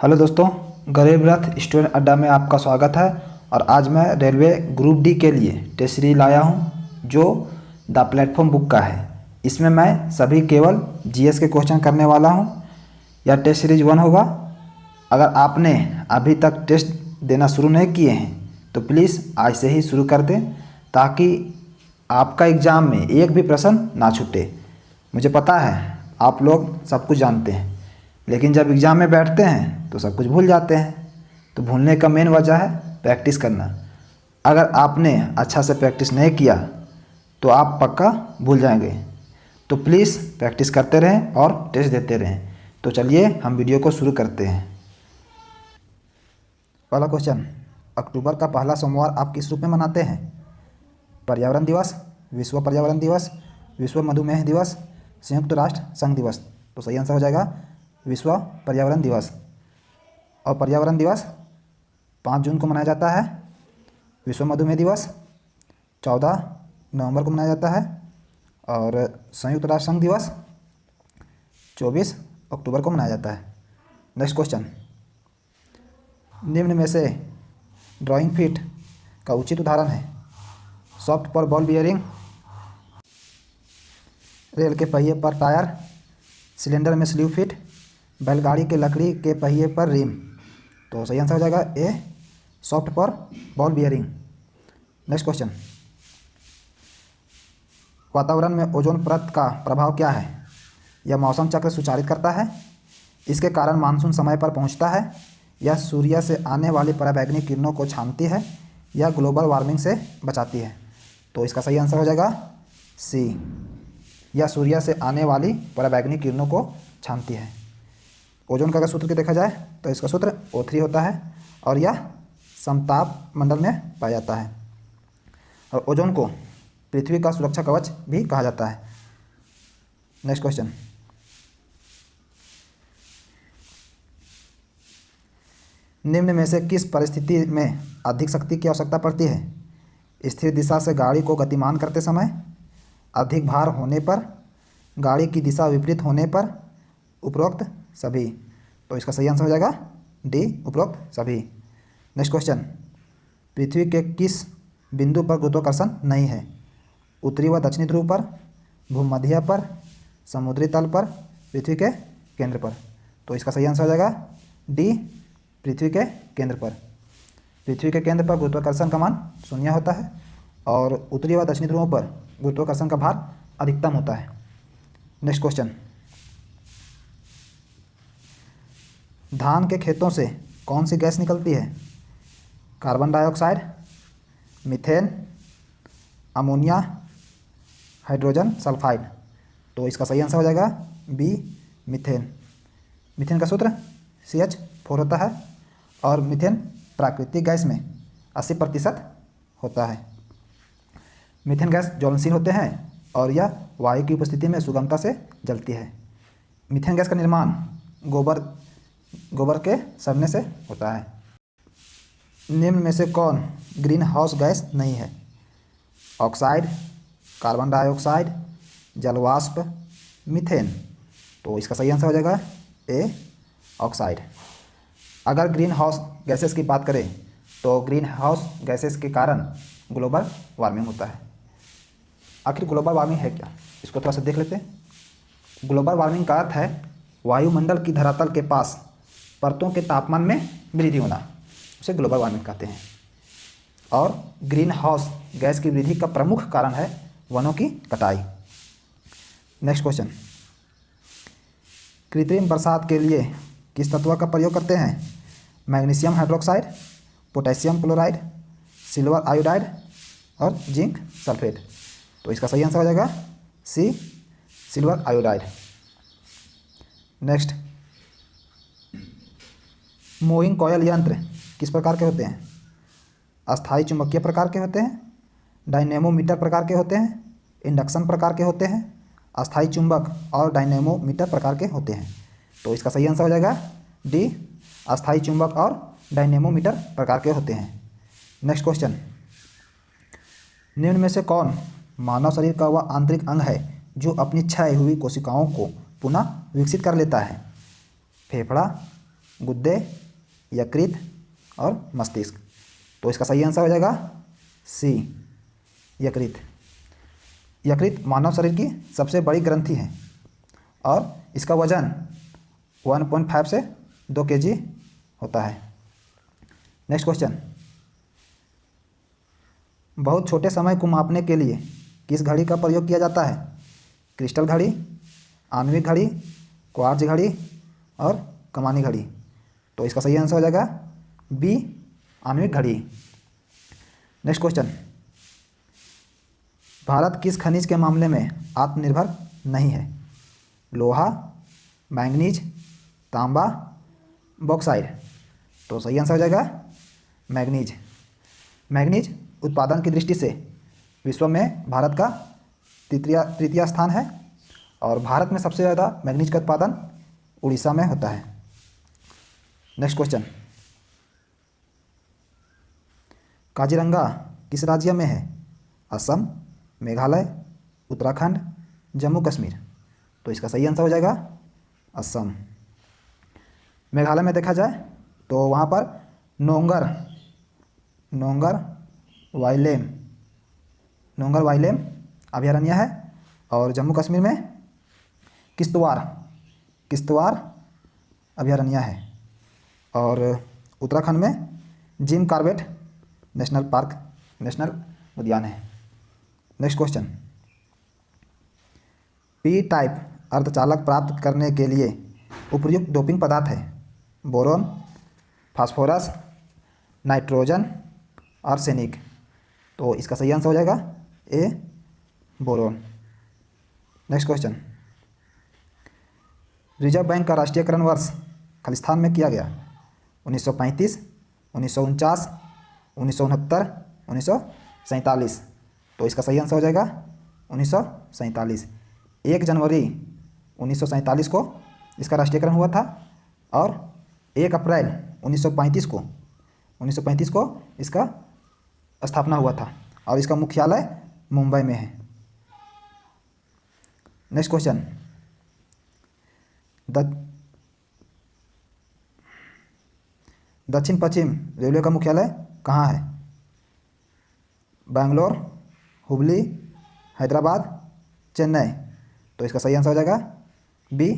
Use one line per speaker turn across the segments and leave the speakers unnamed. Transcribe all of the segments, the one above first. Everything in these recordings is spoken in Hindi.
हेलो दोस्तों, गरीब रथ स्टूडेंट अड्डा में आपका स्वागत है। और आज मैं रेलवे ग्रुप डी के लिए टेस्ट सीरीज लाया हूं जो द प्लेटफॉर्म बुक का है। इसमें मैं सभी केवल जीएस के क्वेश्चन करने वाला हूं। यह टेस्ट सीरीज 1 होगा। अगर आपने अभी तक टेस्ट देना शुरू नहीं किए हैं तो प्लीज़ आज से ही शुरू कर दें, ताकि आपका एग्ज़ाम में एक भी प्रश्न ना छूटे। मुझे पता है आप लोग सब कुछ जानते हैं, लेकिन जब एग्ज़ाम में बैठते हैं तो सब कुछ भूल जाते हैं। तो भूलने का मेन वजह है प्रैक्टिस करना। अगर आपने अच्छा से प्रैक्टिस नहीं किया तो आप पक्का भूल जाएंगे। तो प्लीज़ प्रैक्टिस करते रहें और टेस्ट देते रहें। तो चलिए हम वीडियो को शुरू करते हैं। पहला क्वेश्चन, अक्टूबर का पहला सोमवार आप किस रूप में मनाते हैं? पर्यावरण दिवस, विश्व पर्यावरण दिवस, विश्व मधुमेह दिवस, संयुक्त राष्ट्र संघ दिवस। तो सही आंसर हो जाएगा विश्व पर्यावरण दिवस। और पर्यावरण दिवस 5 जून को मनाया जाता है। विश्व मधुमेह दिवस 14 नवंबर को मनाया जाता है। और संयुक्त राष्ट्र संघ दिवस 24 अक्टूबर को मनाया जाता है। नेक्स्ट क्वेश्चन, निम्न में से ड्राइंग फीट का उचित उदाहरण है? सॉफ्ट पर बॉल बियरिंग, रेल के पहिए पर टायर, सिलेंडर में स्लीव फिट, बैलगाड़ी के लकड़ी के पहिए पर रिम। तो सही आंसर हो जाएगा ए, सॉफ्ट पर बॉल बियरिंग। नेक्स्ट क्वेश्चन, वातावरण में ओजोन परत का प्रभाव क्या है? यह मौसम चक्र सुचारित करता है, इसके कारण मानसून समय पर पहुंचता है, यह सूर्य से आने वाली पराबैंगनी किरणों को छानती है, यह ग्लोबल वार्मिंग से बचाती है। तो इसका सही आंसर हो जाएगा सी, यह सूर्य से आने वाली पराबैंगनी किरणों को छानती है। ओजोन का अगर सूत्र के देखा जाए तो इसका सूत्र O3 होता है और यह समताप मंडल में पाया जाता है। और ओजोन को पृथ्वी का सुरक्षा कवच भी कहा जाता है। नेक्स्ट क्वेश्चन, निम्न में से किस परिस्थिति में अधिक शक्ति की आवश्यकता पड़ती है? स्थिर दिशा से गाड़ी को गतिमान करते समय, अधिक भार होने पर, गाड़ी की दिशा विपरीत होने पर, उपरोक्त सभी। तो इसका सही आंसर हो जाएगा डी, उपरोक्त सभी। नेक्स्ट क्वेश्चन, पृथ्वी के किस बिंदु पर गुरुत्वाकर्षण नहीं है? उत्तरी व दक्षिणी ध्रुव पर, भूमध्य पर, समुद्री तल पर, पृथ्वी के केंद्र पर। तो इसका सही आंसर हो जाएगा डी, पृथ्वी के केंद्र पर। पृथ्वी के केंद्र पर गुरुत्वाकर्षण का मान 0 होता है और उत्तरी व दक्षिणी ध्रुवों पर गुरुत्वाकर्षण का भार अधिकतम होता है। नेक्स्ट क्वेश्चन, धान के खेतों से कौन सी गैस निकलती है? Carbon dioxide, methane, ammonia, hydrogen sulphide. तो इसका सही आंसर हो जाएगा बी, मीथेन। मीथेन का सूत्र CH4 होता है और मीथेन प्राकृतिक गैस में 80% होता है। मीथेन गैस ज्वलनशील होते हैं और यह वायु की उपस्थिति में सुगमता से जलती है। मीथेन गैस का निर्माण गोबर के सड़ने से होता है। निम्न में से कौन ग्रीन हाउस गैस नहीं है? ऑक्साइड, कार्बन डाइऑक्साइड, जलवाष्प, मीथेन। तो इसका सही आंसर हो जाएगा ए, ऑक्साइड। अगर ग्रीन हाउस गैसेस की बात करें तो ग्रीन हाउस गैसेस के कारण ग्लोबल वार्मिंग होता है। आखिर ग्लोबल वार्मिंग है क्या, इसको थोड़ा सा देख लेते हैं। ग्लोबल वार्मिंग का अर्थ है वायुमंडल की धरातल के पास परतों के तापमान में वृद्धि होना, उसे ग्लोबल वार्मिंग कहते हैं। और ग्रीन हाउस गैस की वृद्धि का प्रमुख कारण है वनों की कटाई। नेक्स्ट क्वेश्चन, कृत्रिम बरसात के लिए किस तत्व का प्रयोग करते हैं? Magnesium hydroxide, potassium chloride, silver iodide और जिंक सल्फेट। तो इसका सही आंसर हो जाएगा C, silver iodide. Next, moving coil यंत्र किस प्रकार के होते हैं? अस्थायी चुंबकीय प्रकार के होते हैं, डायनेमोमीटर प्रकार के होते हैं, इंडक्शन प्रकार के होते हैं, अस्थायी चुंबक और डायनेमोमीटर प्रकार के होते हैं। तो इसका सही आंसर हो जाएगा डी, अस्थायी चुंबक और डायनेमोमीटर प्रकार के होते हैं। नेक्स्ट क्वेश्चन, निम्न में से कौन मानव शरीर का वह आंतरिक अंग है जो अपनी क्षय हुई कोशिकाओं को पुनः विकसित कर लेता है? फेफड़ा, गुद्दे, यकृत और मस्तिष्क। तो इसका सही आंसर हो जाएगा सी, यकृत। यकृत मानव शरीर की सबसे बड़ी ग्रंथि है और इसका वजन 1.5 से 2 kg होता है। नेक्स्ट क्वेश्चन, बहुत छोटे समय को मापने के लिए किस घड़ी का प्रयोग किया जाता है? क्रिस्टल घड़ी, आणविक घड़ी, क्वार्ट्ज घड़ी और कमानी घड़ी। तो इसका सही आंसर हो जाएगा बी, आणविक घड़ी। नेक्स्ट क्वेश्चन, भारत किस खनिज के मामले में आत्मनिर्भर नहीं है? लोहा, मैंगनीज, तांबा, बॉक्साइट। तो सही आंसर हो जाएगा मैंगनीज। मैंगनीज उत्पादन की दृष्टि से विश्व में भारत का तृतीय स्थान है और भारत में सबसे ज़्यादा मैंगनीज का उत्पादन उड़ीसा में होता है। नेक्स्ट क्वेश्चन, काजीरंगा किस राज्य में है? असम, मेघालय, उत्तराखंड, जम्मू कश्मीर। तो इसका सही आंसर हो जाएगा असम। मेघालय में देखा जाए तो वहाँ पर नोंगर वाइलेम अभयारण्य है और जम्मू कश्मीर में किश्तवाड़ अभयारण्य है और उत्तराखंड में जिम कॉर्बेट नेशनल उद्यान है। नेक्स्ट क्वेश्चन, पी टाइप अर्धचालक प्राप्त करने के लिए उपयुक्त डोपिंग पदार्थ है? Boron, phosphorus, nitrogen, arsenic. तो इसका सही आंसर हो जाएगा A, boron. Next question, reserve bank का राष्ट्रीयकरण वर्ष खालिस्तान में किया गया? 1935, 1949, 1969, 1947। तो इसका सही आंसर हो जाएगा 1947। 1 जनवरी 1947 को इसका राष्ट्रीयकरण हुआ था और 1 अप्रैल 1935 को इसका स्थापना हुआ था और इसका मुख्यालय मुंबई में है। नेक्स्ट क्वेश्चन, दक्षिण पश्चिम रेलवे का मुख्यालय कहाँ है? बैंगलोर, हुबली, हैदराबाद, चेन्नई। तो इसका सही आंसर हो जाएगा बी,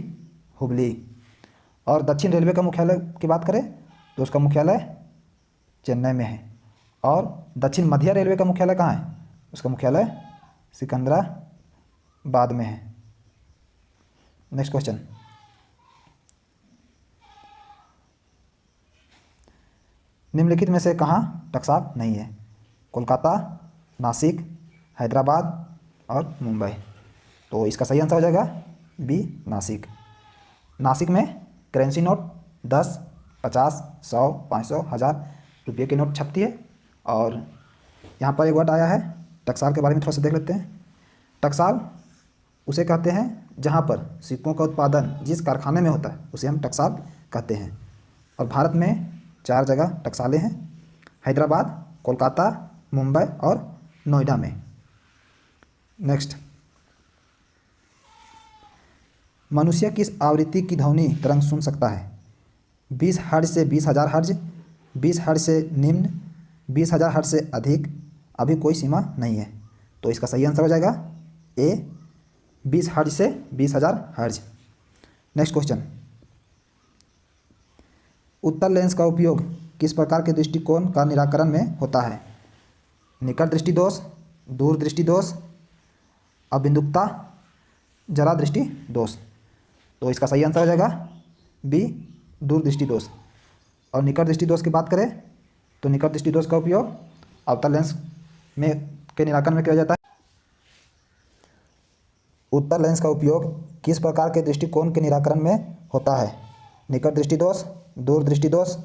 हुबली। और दक्षिण रेलवे का मुख्यालय की बात करें तो उसका मुख्यालय चेन्नई में है और दक्षिण मध्य रेलवे का मुख्यालय कहाँ है? उसका मुख्यालय सिकंदराबाद में है। नेक्स्ट क्वेश्चन, निम्नलिखित में से कहाँ टकसाल नहीं है? कोलकाता, नासिक, हैदराबाद और मुंबई। तो इसका सही आंसर हो जाएगा बी, नासिक। नासिक में करेंसी नोट 10, 50, 100, 500, 1000 रुपये की नोट छपती है। और यहाँ पर एक वर्ड आया है टकसाल के बारे में थोड़ा सा देख लेते हैं। टकसाल उसे कहते हैं जहाँ पर सिक्कों का उत्पादन जिस कारखाने में होता है उसे हम टकसाल कहते हैं। और भारत में 4 जगह टकसालें हैं, हैदराबाद, कोलकाता, मुंबई और नोएडा में। नेक्स्ट, मनुष्य किस आवृत्ति की ध्वनि तरंग सुन सकता है? 20 हर्ट्ज से 20,000 हर्ट्ज, 20 हर्ट्ज से निम्न, 20,000 हर्ट्ज से अधिक, अभी कोई सीमा नहीं है। तो इसका सही आंसर हो जाएगा ए, 20 हर्ट्ज से 20,000 हर्ट्ज। नेक्स्ट क्वेश्चन, उत्तल लेंस का उपयोग किस प्रकार के दृष्टिकोण का निराकरण में होता है? निकट दृष्टि दोष, दूर दृष्टि दोष, अबिंदुकता, जरा दृष्टि दोष। तो इसका सही आंसर हो जाएगा बी, दूर दृष्टि दोष। और निकट दृष्टि दोष की बात करें तो निकट दृष्टि दोष का उपयोग अवतल लेंस में के निराकरण में किया जाता है। उत्तल लेंस का उपयोग किस प्रकार के दृष्टिकोण के निराकरण में होता है? निकट दृष्टि दोष, दूर दृष्टि दोष,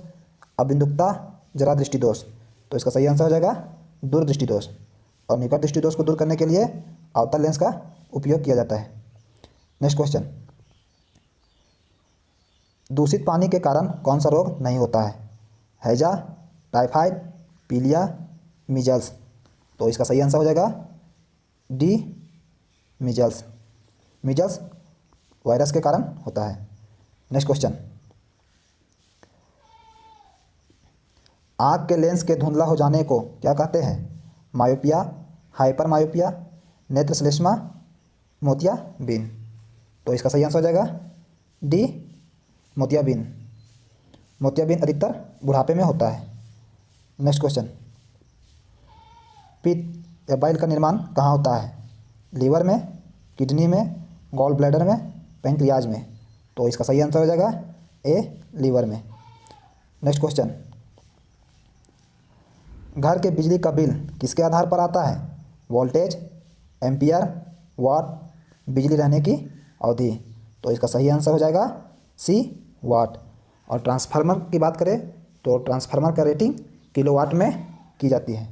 अबिंदुकता, जरा दृष्टि दोष। तो इसका सही आंसर हो जाएगा दूर दृष्टि दोष। और निकट दृष्टि दोष को दूर करने के लिए अवतल लेंस का उपयोग किया जाता है। नेक्स्ट क्वेश्चन, दूषित पानी के कारण कौन सा रोग नहीं होता है? हैजा, टाइफाइड, पीलिया, मीजल्स। तो इसका सही आंसर हो जाएगा डी, मीजल्स। मीजल्स वायरस के कारण होता है। नेक्स्ट क्वेश्चन, आँख के लेंस के धुंधला हो जाने को क्या कहते हैं? मायोपिया, हाइपर मायोपिया, नेत्र श्लेष्मा, मोतियाबिंद। तो इसका सही आंसर हो जाएगा डी, मोतियाबिंद। मोतियाबिंद अधिकतर बुढ़ापे में होता है। नेक्स्ट क्वेश्चन, पित्त या बाइल का निर्माण कहाँ होता है? लीवर में, किडनी में, गॉल ब्लैडर में, पैंक्रियाज में। तो इसका सही आंसर हो जाएगा ए, लीवर में। नेक्स्ट क्वेश्चन, घर के बिजली का बिल किसके आधार पर आता है? वोल्टेज, एम्पियर, वाट, बिजली रहने की अवधि। तो इसका सही आंसर हो जाएगा सी, वाट। और ट्रांसफार्मर की बात करें तो ट्रांसफार्मर का रेटिंग किलोवाट में की जाती है।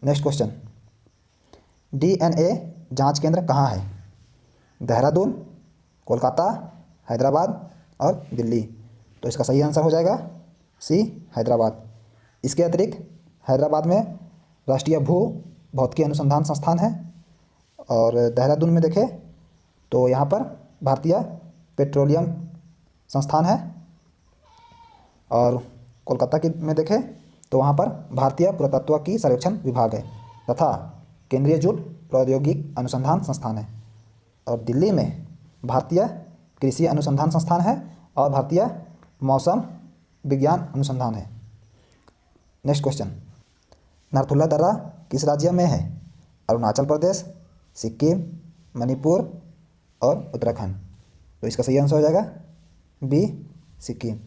नेक्स्ट क्वेश्चन, डीएनए जांच केंद्र कहाँ है? देहरादून, कोलकाता, हैदराबाद और दिल्ली। तो इसका सही आंसर हो जाएगा सी, हैदराबाद। इसके अतिरिक्त हैदराबाद में राष्ट्रीय भू भौतिकी अनुसंधान संस्थान है, और देहरादून में देखें तो यहाँ पर भारतीय पेट्रोलियम संस्थान है, और कोलकाता की में देखें तो वहाँ पर भारतीय पुरातत्व सर्वेक्षण विभाग है तथा केंद्रीय जूट प्रौद्योगिकी अनुसंधान संस्थान है, और दिल्ली में भारतीय कृषि अनुसंधान संस्थान है और भारतीय मौसम विज्ञान अनुसंधान है। नेक्स्ट क्वेश्चन, नाथुला दर्रा किस राज्य में है? अरुणाचल प्रदेश, सिक्किम, मणिपुर और उत्तराखंड। तो इसका सही आंसर हो जाएगा बी, सिक्किम।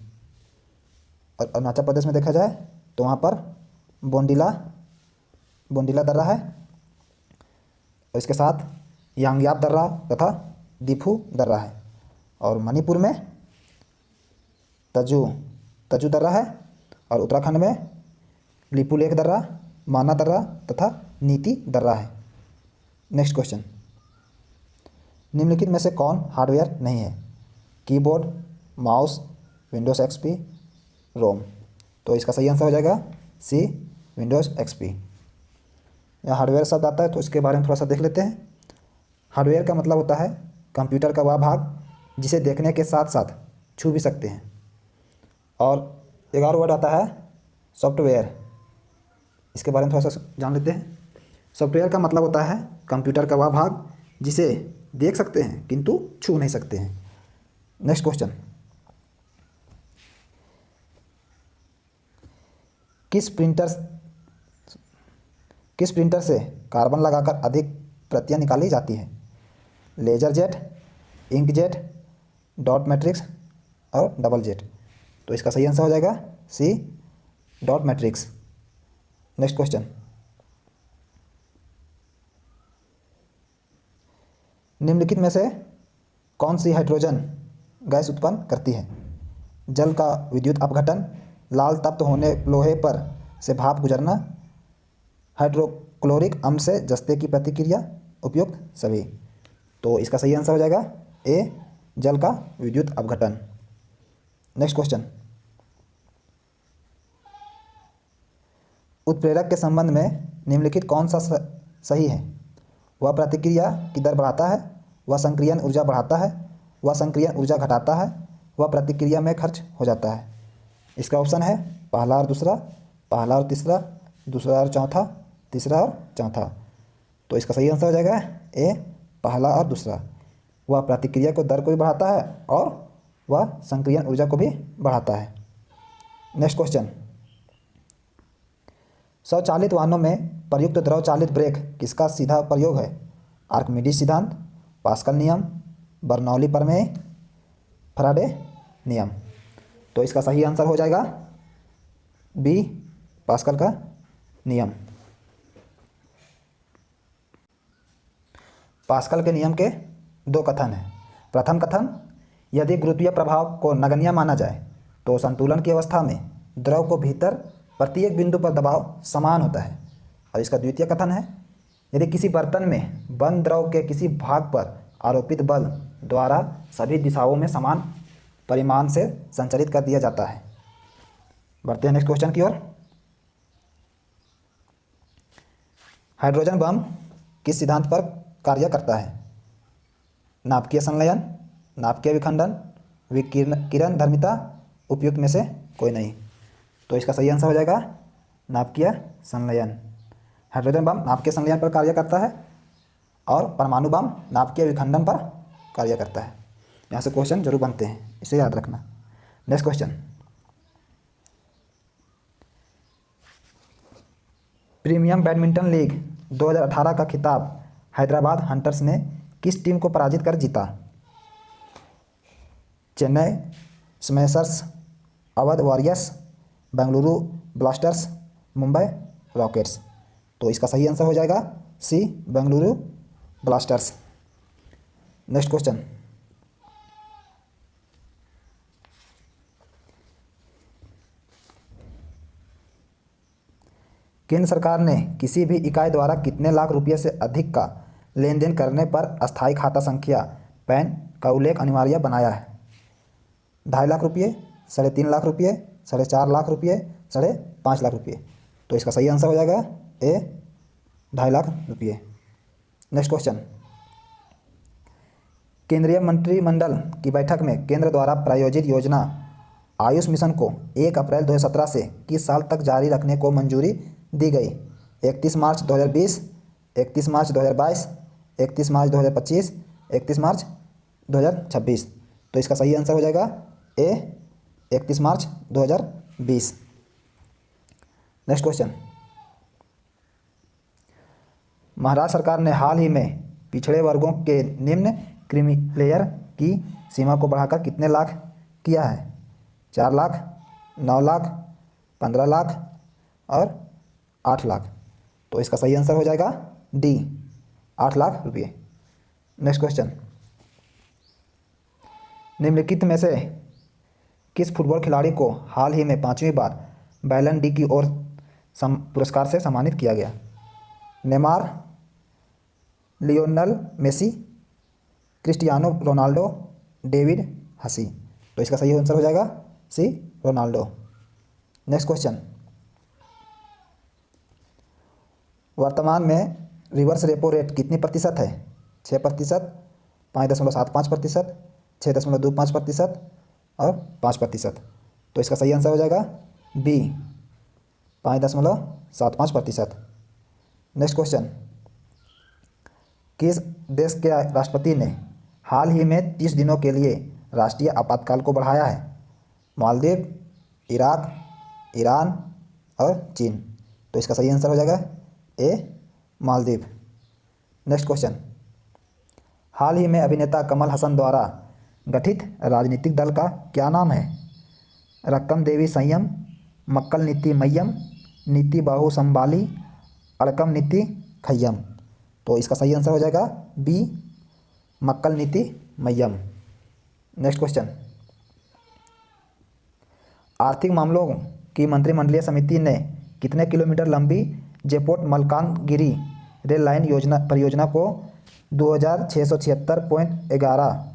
और अरुणाचल प्रदेश में देखा जाए तो वहाँ पर बोंडीला दर्रा है, और इसके साथ यांगयाप दर्रा तथा दिफू दर्रा है। और मणिपुर में तजू दर्रा है, और उत्तराखंड में लिपुलेख दर्रा, माना दर्रा तथा नीति दर्रा है। नेक्स्ट क्वेश्चन, निम्नलिखित में से कौन हार्डवेयर नहीं है? कीबोर्ड, माउस, विंडोज़ एक्सपी, रोम। तो इसका सही आंसर हो जाएगा सी, विंडोज़ एक्सपी। यहाँ हार्डवेयर शब्द आता है तो इसके बारे में थोड़ा सा देख लेते हैं। हार्डवेयर का मतलब होता है कंप्यूटर का वह भाग जिसे देखने के साथ साथ छू भी सकते हैं। और एक और वर्ड आता है सॉफ्टवेयर, इसके बारे में थोड़ा सा जान लेते हैं। सॉफ्टवेयर का मतलब होता है कंप्यूटर का वह भाग जिसे देख सकते हैं किंतु छू नहीं सकते हैं। नेक्स्ट क्वेश्चन, किस प्रिंटर से कार्बन लगाकर अधिक प्रतियां निकाली जाती हैं? Laser jet, ink jet, dot matrix और डबल जेट। तो इसका सही आंसर हो जाएगा C, dot matrix. Next question, निम्नलिखित में से कौन सी हाइड्रोजन गैस उत्पन्न करती है? जल का विद्युत अपघटन, लाल तप्त होने लोहे पर से भाप गुजरना, हाइड्रोक्लोरिक अम्ल से जस्ते की प्रतिक्रिया, उपयुक्त सभी। तो इसका सही आंसर हो जाएगा ए, जल का विद्युत अपघटन। नेक्स्ट क्वेश्चन, उत्प्रेरक के संबंध में निम्नलिखित कौन सा सही है? वह प्रतिक्रिया की दर बढ़ाता है, वह संक्रियन ऊर्जा बढ़ाता है, वह संक्रियन ऊर्जा घटाता है, वह प्रतिक्रिया में खर्च हो जाता है। इसका ऑप्शन है पहला और दूसरा, पहला और तीसरा, दूसरा और चौथा, तीसरा और चौथा। तो इसका सही आंसर हो जाएगा ए, पहला और दूसरा। वह प्रतिक्रिया को दर को भी बढ़ाता है और वह संक्रियन ऊर्जा को भी बढ़ाता है। नेक्स्ट क्वेश्चन, स्वचालित वाहनों में प्रयुक्त द्रव चालित ब्रेक किसका सीधा प्रयोग है? आर्किमिडीज सिद्धांत, पास्कल नियम, बर्नौली प्रमेय, फैराडे नियम। तो इसका सही आंसर हो जाएगा बी, पास्कल का नियम। पास्कल के नियम के दो कथन हैं। प्रथम कथन, यदि गुरुत्वीय प्रभाव को नगण्य माना जाए तो संतुलन की अवस्था में द्रव को भीतर प्रत्येक बिंदु पर दबाव समान होता है। और इसका द्वितीय कथन है, यदि किसी बर्तन में बंद द्रव के किसी भाग पर आरोपित बल द्वारा सभी दिशाओं में समान परिमाण से संचालित कर दिया जाता है। बढ़ते हैं नेक्स्ट क्वेश्चन की ओर। हाइड्रोजन बम किस सिद्धांत पर कार्य करता है? नाभिकीय संलयन, नाभिकीय विखंडन, विकिरण धर्मिता, उपयुक्त में से कोई नहीं। तो इसका सही आंसर हो जाएगा नाभिकीय संलयन। हाइड्रोजन बम नाभिकीय संलयन पर कार्य करता है और परमाणु बम नाभिकीय विखंडन पर कार्य करता है। यहाँ से क्वेश्चन जरूर बनते हैं, इसे याद रखना। Next question, premium badminton league 2018 का खिताब हैदराबाद हंटर्स ने किस टीम को पराजित कर जीता? Chennai smashers, Awadh warriors, Bengaluru blasters, Mumbai rockets. तो इसका सही आंसर हो जाएगा सी, बेंगलुरु ब्लास्टर्स। नेक्स्ट क्वेश्चन, केंद्र सरकार ने किसी भी इकाई द्वारा कितने लाख रुपये से अधिक का लेन देन करने पर अस्थायी खाता संख्या पैन का उल्लेख अनिवार्य बनाया है? 2.5 लाख रुपये, 3.5 लाख रुपये, 4.5 लाख रुपये, 5.5 लाख रुपये। तो इसका सही आंसर हो जाएगा ए, 2.5 लाख रुपये। नेक्स्ट क्वेश्चन, केंद्रीय मंत्रिमंडल की बैठक में केंद्र द्वारा प्रायोजित योजना आयुष मिशन को 1 अप्रैल 2017 से किस साल तक जारी रखने को मंजूरी दी गई? 31 मार्च 2020, 31 मार्च 2022, 31 मार्च 2025, 31 मार्च 2026। तो इसका सही आंसर हो जाएगा ए, 31 मार्च 2020। नेक्स्ट क्वेश्चन, महाराष्ट्र सरकार ने हाल ही में पिछड़े वर्गों के निम्न क्रीमी लेयर की सीमा को बढ़ाकर कितने लाख किया है? 4 लाख, 9 लाख, 15 लाख और 8 लाख। तो इसका सही आंसर हो जाएगा डी, 8 लाख रुपये। नेक्स्ट क्वेश्चन, निम्नलिखित में से किस फुटबॉल खिलाड़ी को हाल ही में 5वीं बार बैलन डी की ओर पुरस्कार से सम्मानित किया गया? Neymar, Lionel Messi, Cristiano Ronaldo, David Hussey. तो इसका सही आंसर हो जाएगा सी, रोनाल्डो। नेक्स्ट क्वेश्चन, वर्तमान में रिवर्स रेपो रेट कितनी प्रतिशत है? 6%, 5.75%, 6.25% और 5%। तो इसका सही आंसर हो जाएगा बी, 5.75%। नेक्स्ट क्वेश्चन, किस देश के राष्ट्रपति ने हाल ही में 30 दिनों के लिए राष्ट्रीय आपातकाल को बढ़ाया है? मालदीव, इराक, ईरान और चीन। तो इसका सही आंसर हो जाएगा ए, मालदीव। नेक्स्ट क्वेश्चन, हाल ही में अभिनेता कमल हसन द्वारा गठित राजनीतिक दल का क्या नाम है? रक्कम देवी संयम, मक्कल नीति मय्यम, नीति बाहु संबाली, अड़कम नीति खय्यम। तो इसका सही आंसर हो जाएगा बी, मक्कल नीति मय्यम। नेक्स्ट क्वेश्चन, आर्थिक मामलों की मंत्रिमंडलीय समिति ने कितने किलोमीटर लंबी जेपोर्ट मलकानगिरी रेल लाइन परियोजना को 2676.11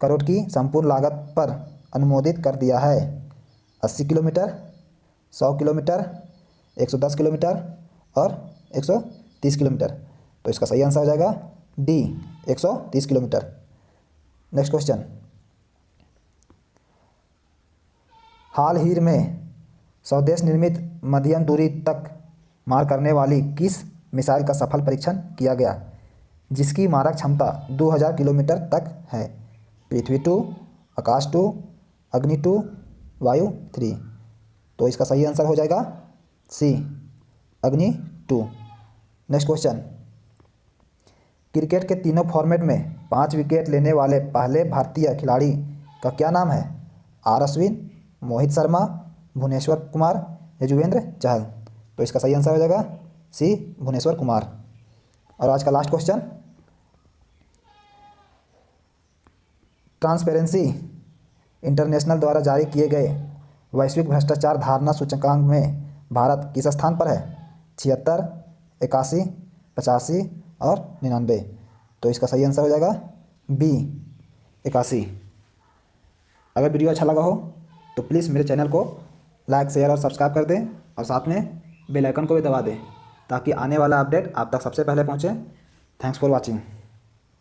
करोड़ की संपूर्ण लागत पर अनुमोदित कर दिया है? 80 किलोमीटर, 100 किलोमीटर, 110 किलोमीटर और 130 किलोमीटर। तो इसका सही आंसर हो जाएगा डी, 130 किलोमीटर। नेक्स्ट क्वेश्चन, हाल ही में स्वदेश निर्मित मध्यम दूरी तक मार करने वाली किस मिसाइल का सफल परीक्षण किया गया, जिसकी मारक क्षमता 2000 किलोमीटर तक है? पृथ्वी 2, आकाश 2, अग्नि 2, वायु 3। तो इसका सही आंसर हो जाएगा सी, अग्नि 2। नेक्स्ट क्वेश्चन, क्रिकेट के तीनों फॉर्मेट में 5 विकेट लेने वाले पहले भारतीय खिलाड़ी का क्या नाम है? आर अश्विन, मोहित शर्मा, भुवनेश्वर कुमार, युजवेंद्र चहल। तो इसका सही आंसर हो जाएगा सी, भुवनेश्वर कुमार। और आज का लास्ट क्वेश्चन, ट्रांसपेरेंसी इंटरनेशनल द्वारा जारी किए गए वैश्विक भ्रष्टाचार धारणा सूचकांक में भारत किस स्थान पर है? 76, 81, 85 और 99। तो इसका सही आंसर हो जाएगा बी, 81। अगर वीडियो अच्छा लगा हो तो प्लीज़ मेरे चैनल को लाइक, शेयर और सब्सक्राइब कर दें और साथ में बेल आइकन को भी दबा दें ताकि आने वाला अपडेट आप तक सबसे पहले पहुंचे। Thanks for watching.